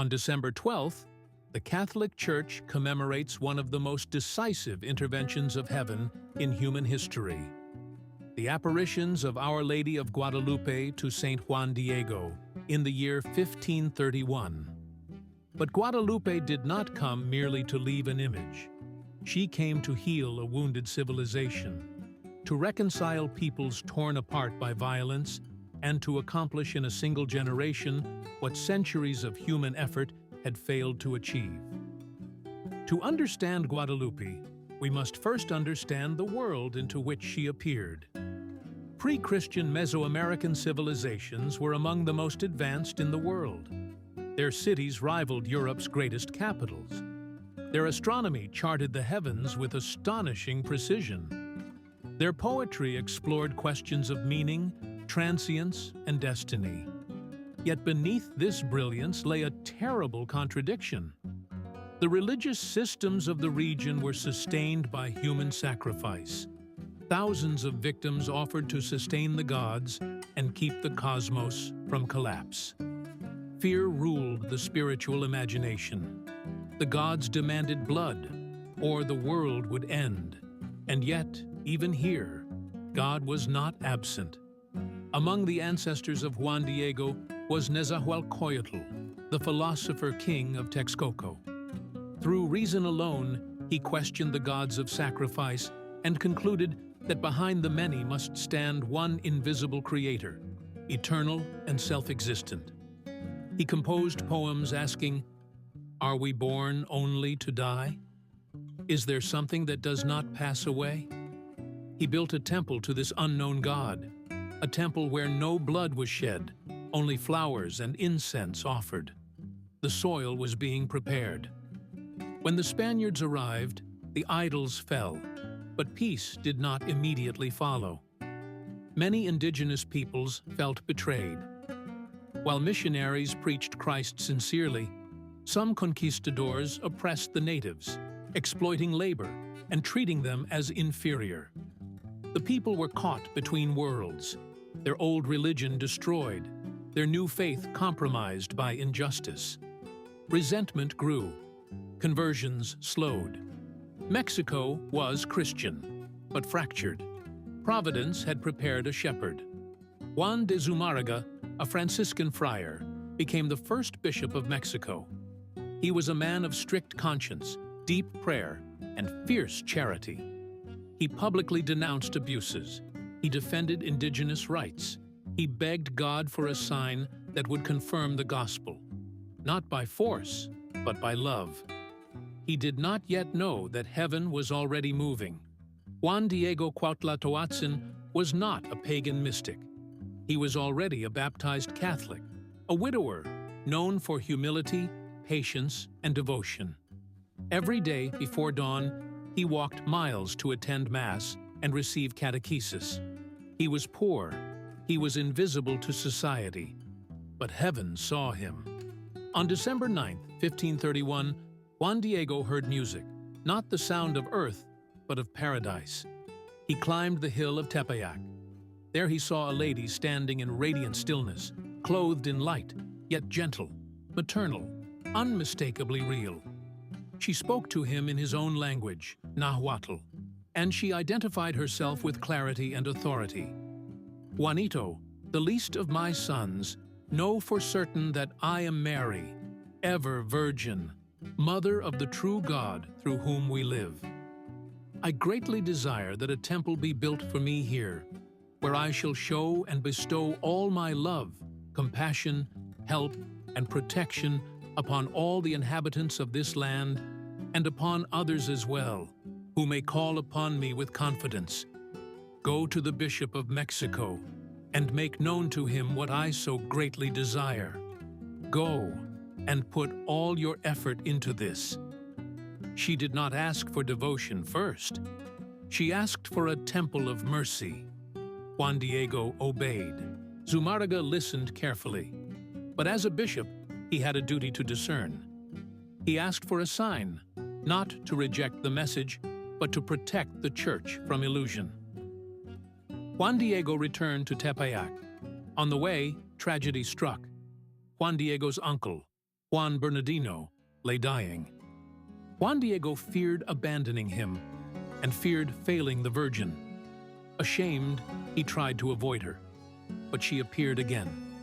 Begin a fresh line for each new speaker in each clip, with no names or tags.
On December 12th, the Catholic Church commemorates one of the most decisive interventions of heaven in human history, the apparitions of Our Lady of Guadalupe to Saint Juan Diego in the year 1531. But Guadalupe did not come merely to leave an image. She came to heal a wounded civilization, to reconcile peoples torn apart by violence, and to accomplish in a single generation what centuries of human effort had failed to achieve. To understand Guadalupe, we must first understand the world into which she appeared. Pre-Christian Mesoamerican civilizations were among the most advanced in the world. Their cities rivaled Europe's greatest capitals. Their astronomy charted the heavens with astonishing precision. Their poetry explored questions of meaning, transience, and destiny. Yet beneath this brilliance lay a terrible contradiction. The religious systems of the region were sustained by human sacrifice. Thousands of victims offered to sustain the gods and keep the cosmos from collapse. Fear ruled the spiritual imagination. The gods demanded blood, or the world would end. And yet, even here, God was not absent. Among the ancestors of Juan Diego was Nezahualcóyotl, the philosopher king of Texcoco. Through reason alone, he questioned the gods of sacrifice and concluded that behind the many must stand one invisible creator, eternal and self-existent. He composed poems asking, "Are we born only to die? Is there something that does not pass away?" He built a temple to this unknown god, a temple where no blood was shed, only flowers and incense offered. The soil was being prepared. When the Spaniards arrived, the idols fell, but peace did not immediately follow. Many indigenous peoples felt betrayed. While missionaries preached Christ sincerely, some conquistadors oppressed the natives, exploiting labor and treating them as inferior. The people were caught between worlds, their old religion destroyed, their new faith compromised by injustice. Resentment grew. Conversions slowed. Mexico was Christian, but fractured. Providence had prepared a shepherd. Juan de Zumárraga, a Franciscan friar, became the first bishop of Mexico. He was a man of strict conscience, deep prayer, and fierce charity. He publicly denounced abuses. He defended indigenous rights. He begged God for a sign that would confirm the gospel, not by force, but by love. He did not yet know that heaven was already moving. Juan Diego Cuauhtlacoatzin was not a pagan mystic. He was already a baptized Catholic, a widower, known for humility, patience, and devotion. Every day before dawn, he walked miles to attend Mass and receive catechesis. He was poor. He was invisible to society. But heaven saw him. On December 9th, 1531, Juan Diego heard music, not the sound of earth, but of paradise. He climbed the hill of Tepeyac. There he saw a lady standing in radiant stillness, clothed in light, yet gentle, maternal, unmistakably real. She spoke to him in his own language, Nahuatl, and she identified herself with clarity and authority. "Juanito, the least of my sons, know for certain that I am Mary, ever virgin, Mother of the true God through whom we live. I greatly desire that a temple be built for me here, where I shall show and bestow all my love, compassion, help, and protection upon all the inhabitants of this land, and upon others as well, who may call upon me with confidence. Go to the Bishop of Mexico, and make known to him what I so greatly desire. Go, and put all your effort into this." She did not ask for devotion first. She asked for a temple of mercy. Juan Diego obeyed. Zumárraga listened carefully. But as a bishop, he had a duty to discern. He asked for a sign, not to reject the message, but to protect the church from illusion. Juan Diego returned to Tepeyac. On the way, tragedy struck. Juan Diego's uncle, Juan Bernardino, lay dying. Juan Diego feared abandoning him and feared failing the Virgin. Ashamed, he tried to avoid her, but she appeared again.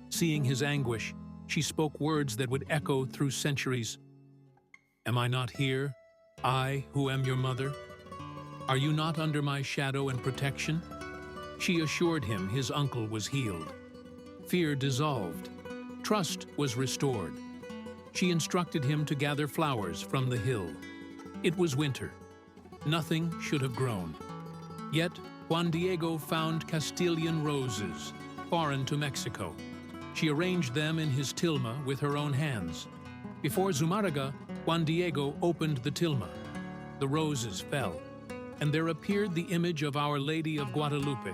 Seeing his anguish, she spoke words that would echo through centuries. "Am I not here, I who am your mother? Are you not under my shadow and protection?" She assured him his uncle was healed. Fear dissolved. Trust was restored. She instructed him to gather flowers from the hill. It was winter. Nothing should have grown. Yet Juan Diego found Castilian roses, foreign to Mexico. She arranged them in his tilma with her own hands. Before Zumárraga, Juan Diego opened the tilma. The roses fell, and there appeared the image of Our Lady of Guadalupe.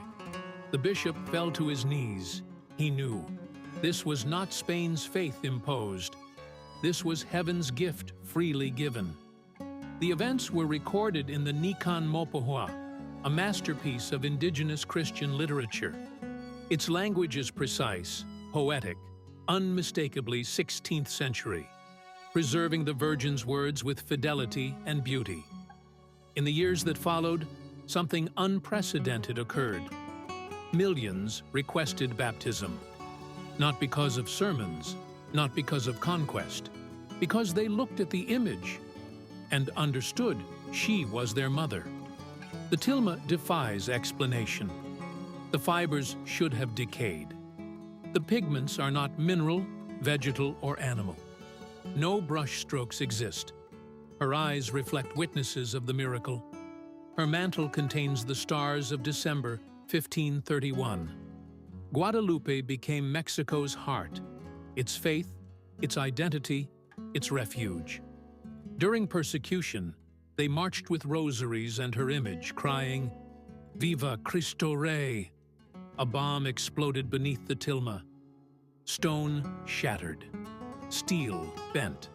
The bishop fell to his knees. He knew. This was not Spain's faith imposed. This was heaven's gift freely given. The events were recorded in the Nican Mopohua, a masterpiece of indigenous Christian literature. Its language is precise, poetic, unmistakably 16th century, preserving the Virgin's words with fidelity and beauty. In the years that followed, something unprecedented occurred. Millions requested baptism, not because of sermons, not because of conquest, because they looked at the image and understood she was their mother. The tilma defies explanation. The fibers should have decayed. The pigments are not mineral, vegetal, or animal. No brush strokes exist. Her eyes reflect witnesses of the miracle. Her mantle contains the stars of December 1531. Guadalupe became Mexico's heart, its faith, its identity, its refuge. During persecution, they marched with rosaries and her image, crying, "Viva Cristo Rey!" A bomb exploded beneath the tilma. Stone shattered. Steel bent.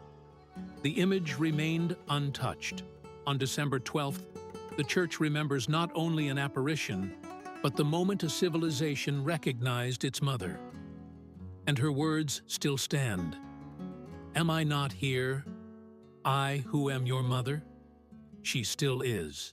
The image remained untouched. On December 12th, the Church remembers not only an apparition, but the moment a civilization recognized its mother. And her words still stand. "Am I not here, I who am your mother?" She still is.